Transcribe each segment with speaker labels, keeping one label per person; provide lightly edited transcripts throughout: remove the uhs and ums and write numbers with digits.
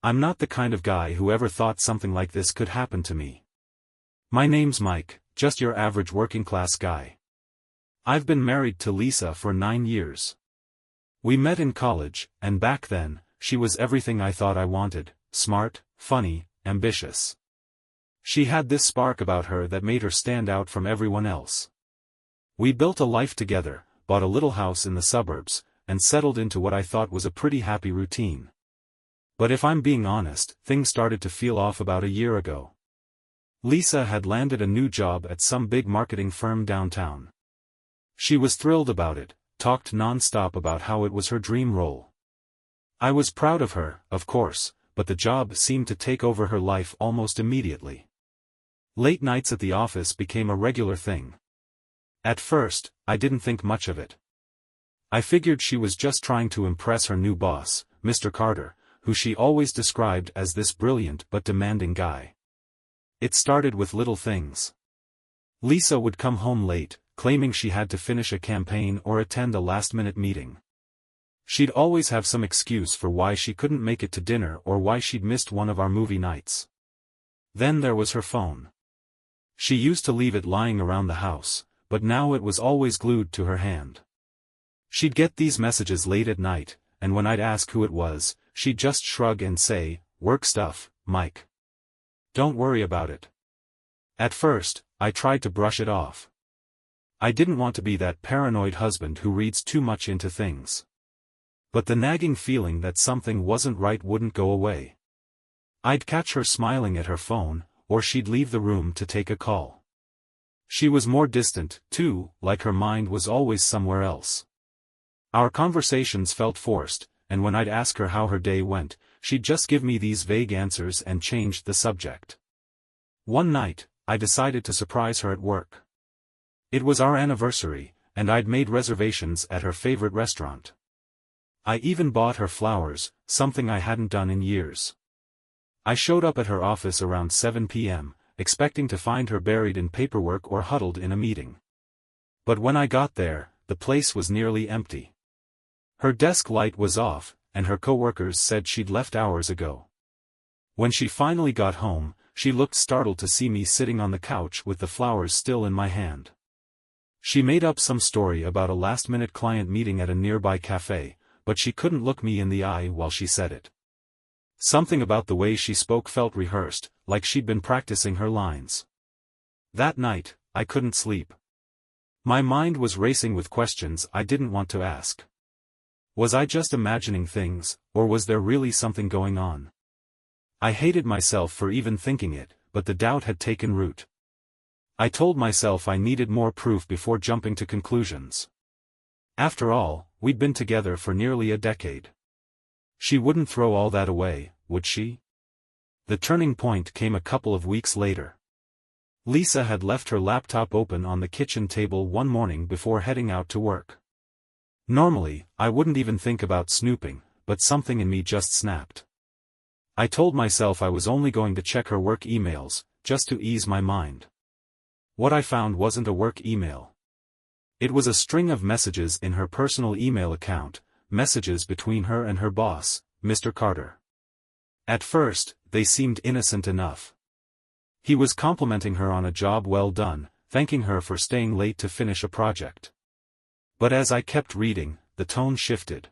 Speaker 1: I'm not the kind of guy who ever thought something like this could happen to me. My name's Mike, just your average working-class guy. I've been married to Lisa for 9 years. We met in college, and back then, she was everything I thought I wanted: smart, funny, ambitious. She had this spark about her that made her stand out from everyone else. We built a life together, bought a little house in the suburbs, and settled into what I thought was a pretty happy routine. But if I'm being honest, things started to feel off about a year ago. Lisa had landed a new job at some big marketing firm downtown. She was thrilled about it, talked non-stop about how it was her dream role. I was proud of her, of course, but the job seemed to take over her life almost immediately. Late nights at the office became a regular thing. At first, I didn't think much of it. I figured she was just trying to impress her new boss, Mr. Carter, who she always described as this brilliant but demanding guy. It started with little things. Lisa would come home late, claiming she had to finish a campaign or attend a last-minute meeting. She'd always have some excuse for why she couldn't make it to dinner or why she'd missed one of our movie nights. Then there was her phone. She used to leave it lying around the house, but now it was always glued to her hand. She'd get these messages late at night, and when I'd ask who it was, she'd just shrug and say, "Work stuff, Mike. Don't worry about it." At first, I tried to brush it off. I didn't want to be that paranoid husband who reads too much into things. But the nagging feeling that something wasn't right wouldn't go away. I'd catch her smiling at her phone, or she'd leave the room to take a call. She was more distant, too, like her mind was always somewhere else. Our conversations felt forced, and when I'd ask her how her day went, she'd just give me these vague answers and change the subject. One night, I decided to surprise her at work. It was our anniversary, and I'd made reservations at her favorite restaurant. I even bought her flowers, something I hadn't done in years. I showed up at her office around 7 p.m., expecting to find her buried in paperwork or huddled in a meeting. But when I got there, the place was nearly empty. Her desk light was off, and her coworkers said she'd left hours ago. When she finally got home, she looked startled to see me sitting on the couch with the flowers still in my hand. She made up some story about a last-minute client meeting at a nearby cafe, but she couldn't look me in the eye while she said it. Something about the way she spoke felt rehearsed, like she'd been practicing her lines. That night, I couldn't sleep. My mind was racing with questions I didn't want to ask. Was I just imagining things, or was there really something going on? I hated myself for even thinking it, but the doubt had taken root. I told myself I needed more proof before jumping to conclusions. After all, we'd been together for nearly a decade. She wouldn't throw all that away, would she? The turning point came a couple of weeks later. Lisa had left her laptop open on the kitchen table one morning before heading out to work. Normally, I wouldn't even think about snooping, but something in me just snapped. I told myself I was only going to check her work emails, just to ease my mind. What I found wasn't a work email. It was a string of messages in her personal email account, messages between her and her boss, Mr. Carter. At first, they seemed innocent enough. He was complimenting her on a job well done, thanking her for staying late to finish a project. But as I kept reading, the tone shifted.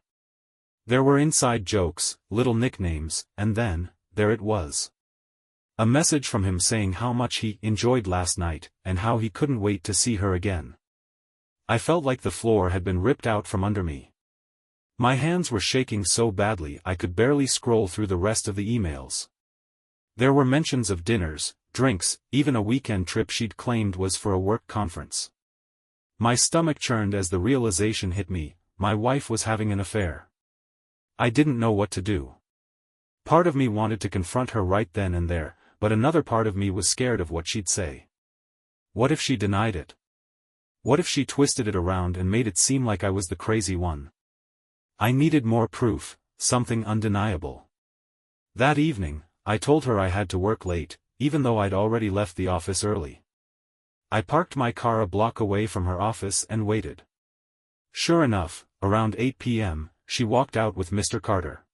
Speaker 1: There were inside jokes, little nicknames, and then, there it was. A message from him saying how much he enjoyed last night, and how he couldn't wait to see her again. I felt like the floor had been ripped out from under me. My hands were shaking so badly I could barely scroll through the rest of the emails. There were mentions of dinners, drinks, even a weekend trip she'd claimed was for a work conference. My stomach churned as the realization hit me: my wife was having an affair. I didn't know what to do. Part of me wanted to confront her right then and there, but another part of me was scared of what she'd say. What if she denied it? What if she twisted it around and made it seem like I was the crazy one? I needed more proof, something undeniable. That evening, I told her I had to work late, even though I'd already left the office early. I parked my car a block away from her office and waited. Sure enough, around 8 p.m., she walked out with Mr. Carter.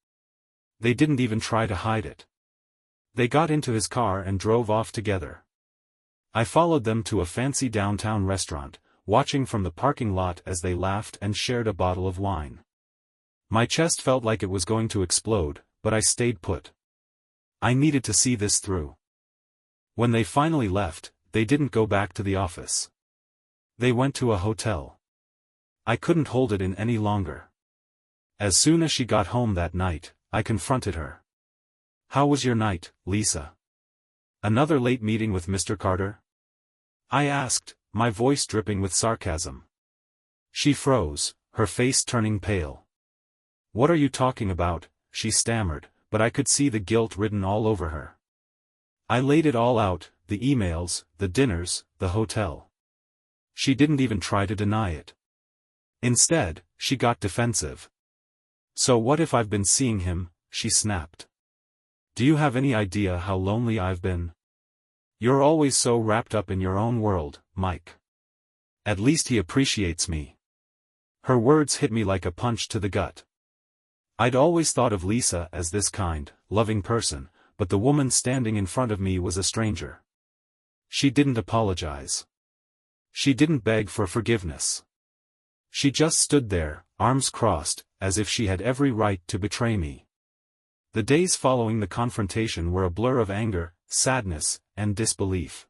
Speaker 1: They didn't even try to hide it. They got into his car and drove off together. I followed them to a fancy downtown restaurant, watching from the parking lot as they laughed and shared a bottle of wine. My chest felt like it was going to explode, but I stayed put. I needed to see this through. When they finally left, they didn't go back to the office. They went to a hotel. I couldn't hold it in any longer. As soon as she got home that night, I confronted her. "How was your night, Lisa? Another late meeting with Mr. Carter?" I asked, my voice dripping with sarcasm. She froze, her face turning pale. "What are you talking about?" she stammered, but I could see the guilt written all over her. I laid it all out, the emails, the dinners, the hotel. She didn't even try to deny it. Instead, she got defensive. "So what if I've been seeing him?" she snapped. "Do you have any idea how lonely I've been? You're always so wrapped up in your own world, Mike. At least he appreciates me." Her words hit me like a punch to the gut. I'd always thought of Lisa as this kind, loving person, but the woman standing in front of me was a stranger. She didn't apologize. She didn't beg for forgiveness. She just stood there, arms crossed, as if she had every right to betray me. The days following the confrontation were a blur of anger, sadness, and disbelief.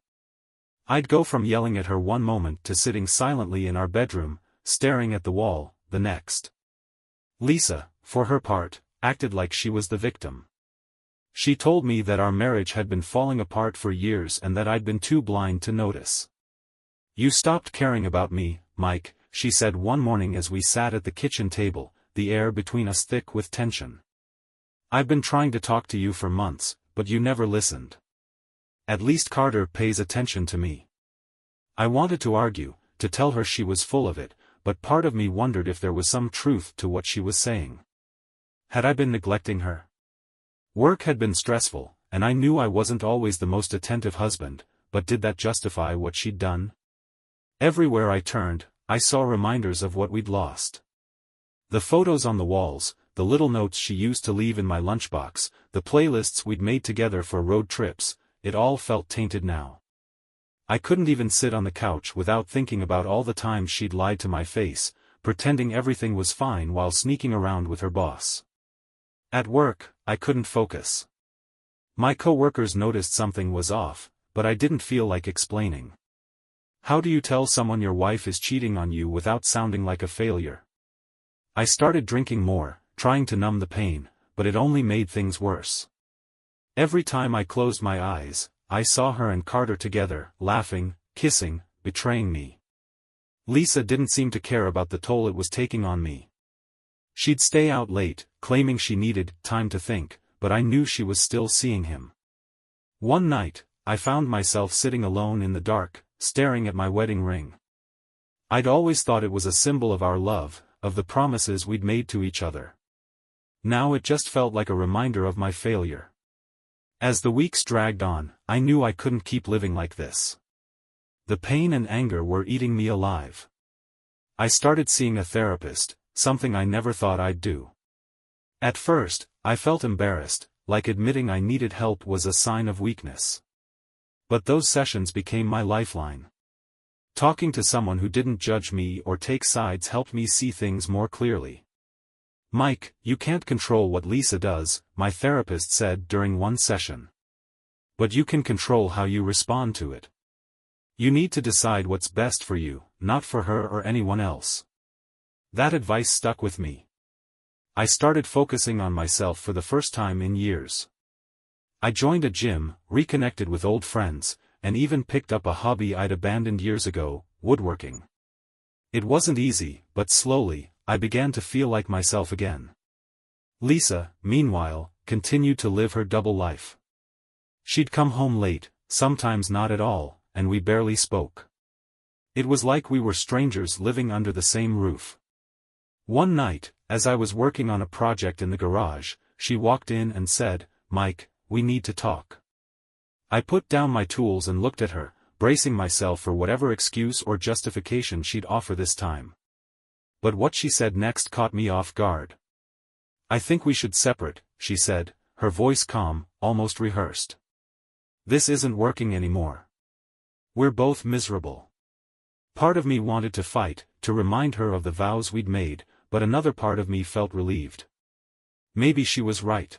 Speaker 1: I'd go from yelling at her one moment to sitting silently in our bedroom, staring at the wall, the next. Lisa, for her part, acted like she was the victim. She told me that our marriage had been falling apart for years and that I'd been too blind to notice. "You stopped caring about me, Mike," she said one morning as we sat at the kitchen table, the air between us thick with tension. "I've been trying to talk to you for months, but you never listened. At least Carter pays attention to me." I wanted to argue, to tell her she was full of it, but part of me wondered if there was some truth to what she was saying. Had I been neglecting her? Work had been stressful, and I knew I wasn't always the most attentive husband, but did that justify what she'd done? Everywhere I turned, I saw reminders of what we'd lost. The photos on the walls, the little notes she used to leave in my lunchbox, the playlists we'd made together for road trips, it all felt tainted now. I couldn't even sit on the couch without thinking about all the times she'd lied to my face, pretending everything was fine while sneaking around with her boss. At work, I couldn't focus. My coworkers noticed something was off, but I didn't feel like explaining. How do you tell someone your wife is cheating on you without sounding like a failure? I started drinking more, trying to numb the pain, but it only made things worse. Every time I closed my eyes, I saw her and Carter together, laughing, kissing, betraying me. Lisa didn't seem to care about the toll it was taking on me. She'd stay out late, claiming she needed time to think, but I knew she was still seeing him. One night, I found myself sitting alone in the dark, staring at my wedding ring. I'd always thought it was a symbol of our love, of the promises we'd made to each other. Now it just felt like a reminder of my failure. As the weeks dragged on, I knew I couldn't keep living like this. The pain and anger were eating me alive. I started seeing a therapist, something I never thought I'd do. At first, I felt embarrassed, like admitting I needed help was a sign of weakness. But those sessions became my lifeline. Talking to someone who didn't judge me or take sides helped me see things more clearly. "Mike, you can't control what Lisa does," my therapist said during one session. "But you can control how you respond to it. You need to decide what's best for you, not for her or anyone else." That advice stuck with me. I started focusing on myself for the first time in years. I joined a gym, reconnected with old friends, and even picked up a hobby I'd abandoned years ago, woodworking. It wasn't easy, but slowly, I began to feel like myself again. Lisa, meanwhile, continued to live her double life. She'd come home late, sometimes not at all, and we barely spoke. It was like we were strangers living under the same roof. One night, as I was working on a project in the garage, she walked in and said, "Mike, we need to talk." I put down my tools and looked at her, bracing myself for whatever excuse or justification she'd offer this time. But what she said next caught me off guard. "I think we should separate," she said, her voice calm, almost rehearsed. This isn't working anymore. We're both miserable. Part of me wanted to fight, to remind her of the vows we'd made, but another part of me felt relieved. Maybe she was right.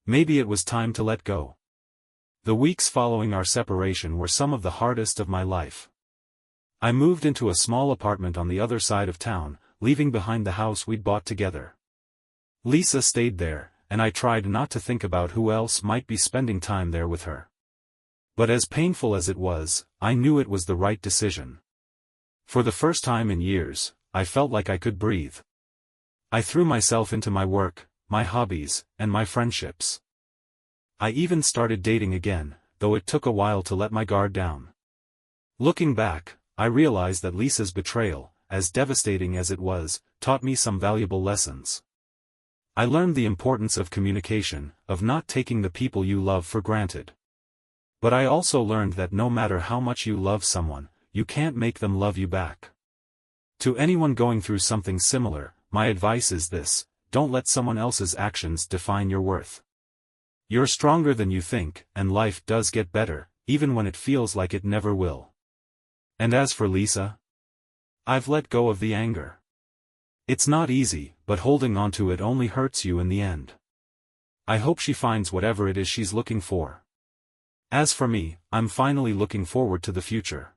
Speaker 1: Maybe it was time to let go. The weeks following our separation were some of the hardest of my life. I moved into a small apartment on the other side of town, leaving behind the house we'd bought together. Lisa stayed there, and I tried not to think about who else might be spending time there with her. But as painful as it was, I knew it was the right decision. For the first time in years, I felt like I could breathe. I threw myself into my work, my hobbies, and my friendships. I even started dating again, though it took a while to let my guard down. Looking back, I realized that Lisa's betrayal, as devastating as it was, taught me some valuable lessons. I learned the importance of communication, of not taking the people you love for granted. But I also learned that no matter how much you love someone, you can't make them love you back. To anyone going through something similar, my advice is this: don't let someone else's actions define your worth. You're stronger than you think, and life does get better, even when it feels like it never will. And as for Lisa, I've let go of the anger. It's not easy, but holding on to it only hurts you in the end. I hope she finds whatever it is she's looking for. As for me, I'm finally looking forward to the future.